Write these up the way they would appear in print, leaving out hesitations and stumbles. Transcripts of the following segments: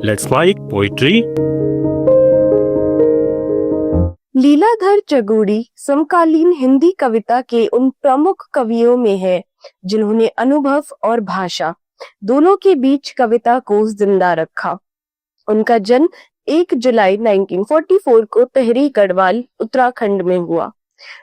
Let's Mike Poetry. Leeladhar चगोड़ी समकालीन हिंदी कविता के उन प्रमुख कवियों में है जिन्होंने अनुभव और भाषा दोनों के बीच कविता को जिंदा रखा। उनका जन्म 1 जुलाई 1944 को तहरी गढ़वाल उत्तराखंड में हुआ।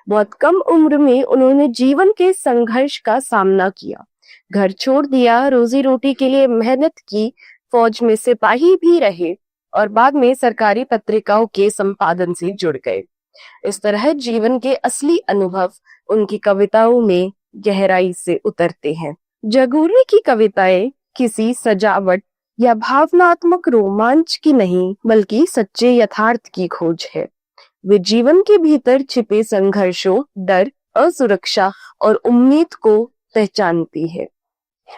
बहुत कम उम्र में उन्होंने जीवन के संघर्ष का सामना किया, घर छोड़ दिया, रोजी रोटी के लिए मेहनत की, फौज में सिपाही भी रहे और बाद में सरकारी पत्रिकाओं के संपादन से जुड़ गए। इस तरह जीवन के असली अनुभव उनकी कविताओं में गहराई से उतरते हैं। जगोड़ी की कविताएं किसी सजावट या भावनात्मक रोमांच की नहीं बल्कि सच्चे यथार्थ की खोज है। वे जीवन के भीतर छिपे संघर्षों, डर, असुरक्षा और उम्मीद को पहचानती है।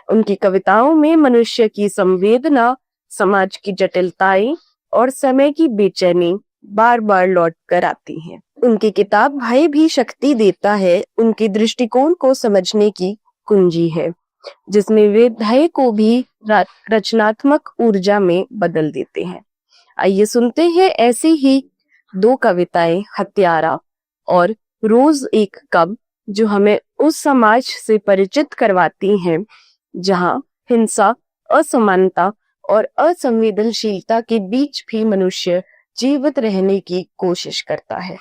उनकी कविताओं में मनुष्य की संवेदना, समाज की जटिलताएं और समय की बेचैनी बार बार लौट कर आती हैं। उनकी किताब भय भी शक्ति देता है उनके दृष्टिकोण को समझने की कुंजी है, जिसमें वे भय को भी रचनात्मक ऊर्जा में बदल देते हैं। आइए सुनते हैं ऐसी ही 2 कविताएं, हत्यारा और रोज एक कब, जो हमें उस समाज से परिचित करवाती हैं जहां हिंसा, असमानता और असंवेदनशीलता के बीच भी मनुष्य जीवित रहने की कोशिश करता है।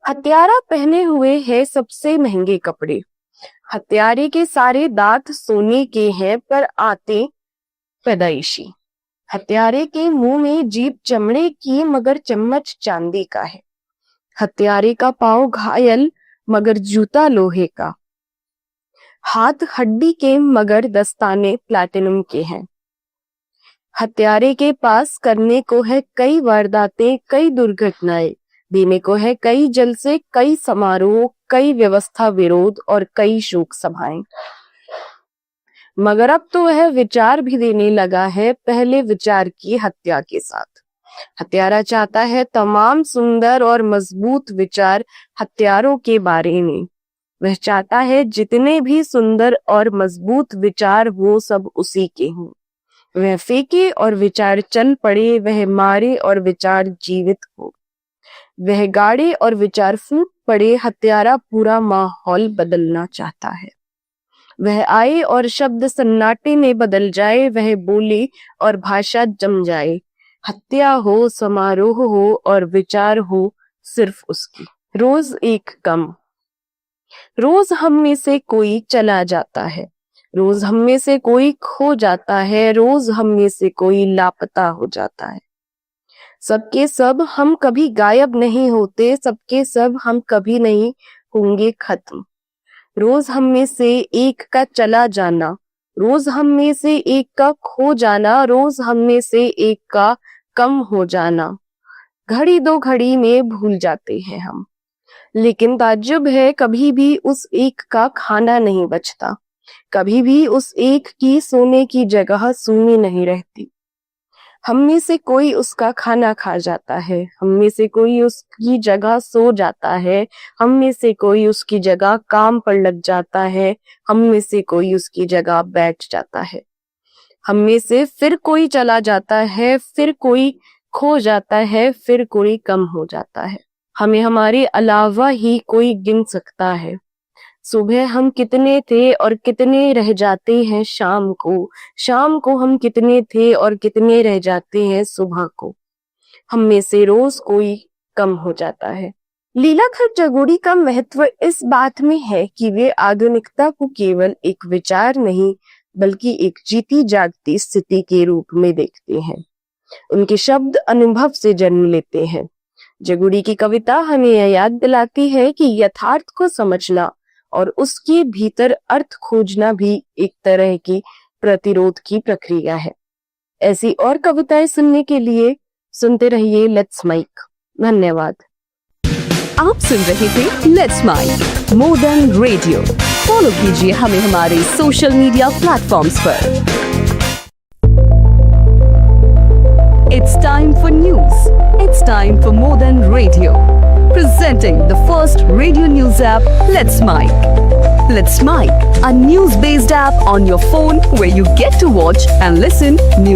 हत्यारा पहने हुए है सबसे महंगे कपड़े। हत्यारे के सारे दांत सोने के हैं पर आते पैदाइशी। हत्यारे के मुंह में जीभ चमड़े की मगर चम्मच चांदी का है। हत्यारे का पांव घायल मगर जूता लोहे का। हाथ हड्डी के मगर दस्ताने प्लैटिनम के हैं। हत्यारे के पास करने को है कई वारदातें, कई दुर्घटनाएं, देने को है कई जलसे, कई समारोह, कई व्यवस्था विरोध और कई शोक सभाएं। मगर अब तो वह विचार भी देने लगा है पहले विचार की हत्या के साथ। हत्यारा चाहता है तमाम सुंदर और मजबूत विचार हत्यारों के बारे में। वह चाहता है जितने भी सुंदर और मजबूत विचार वो सब उसी के हों। वह फेंके और विचार चल पड़े, वह मारे और विचार जीवित हो। वह गाड़े और विचार फूट पड़े। हत्यारा पूरा माहौल बदलना चाहता है। वह आए और शब्द सन्नाटे में बदल जाए, वह बोले और भाषा जम जाए। हत्या हो, समारोह हो और विचार हो सिर्फ उसकी। रोज एक कम। रोज हम में से कोई चला जाता है, रोज हम में से कोई खो जाता है, रोज हम में से कोई लापता हो जाता है। सबके सब हम कभी गायब नहीं होते, सबके सब हम कभी नहीं होंगे खत्म। रोज हम में से एक का चला जाना, रोज हम में से एक का खो जाना, रोज हम में से एक का कम हो जाना। घड़ी 2 घड़ी में भूल जाते हैं हम, लेकिन ताज्जुब है कभी भी उस एक का खाना नहीं बचता, कभी भी उस एक की सोने की जगह सूनी नहीं रहती। हम में से कोई उसका खाना खा जाता है, हम में से कोई उसकी जगह सो जाता है, हम में से कोई उसकी जगह काम पर लग जाता है, हम में से कोई उसकी जगह बैठ जाता है। हम में से फिर कोई चला जाता है, फिर कोई खो जाता है, फिर कोई कम हो जाता है। हमें हमारे अलावा ही कोई गिन सकता है। सुबह हम कितने थे और कितने रह जाते हैं शाम को, शाम को हम कितने थे और कितने रह जाते हैं सुबह को। हम में से रोज कोई कम हो जाता है। लीलाधर चगोड़ी का महत्व इस बात में है कि वे आधुनिकता को केवल एक विचार नहीं बल्कि एक जीती जागती स्थिति के रूप में देखते हैं। उनके शब्द अनुभव से जन्म लेते हैं। जगोड़ी की कविता हमें यह याद दिलाती है कि यथार्थ को समझना और उसके भीतर अर्थ खोजना भी एक तरह की प्रतिरोध की प्रक्रिया है। ऐसी और कविताएं सुनने के लिए सुनते रहिए लेट्स माइक। धन्यवाद। आप सुन रहे थे let's mike more than radio. Follow कीजिए हमें हमारे सोशल मीडिया प्लेटफॉर्म्स पर। It's time for news. It's time for More Than Radio. Presenting the first radio news app, Let's Mike. Let's Mike, a news-based app on your phone where you get to watch and listen news.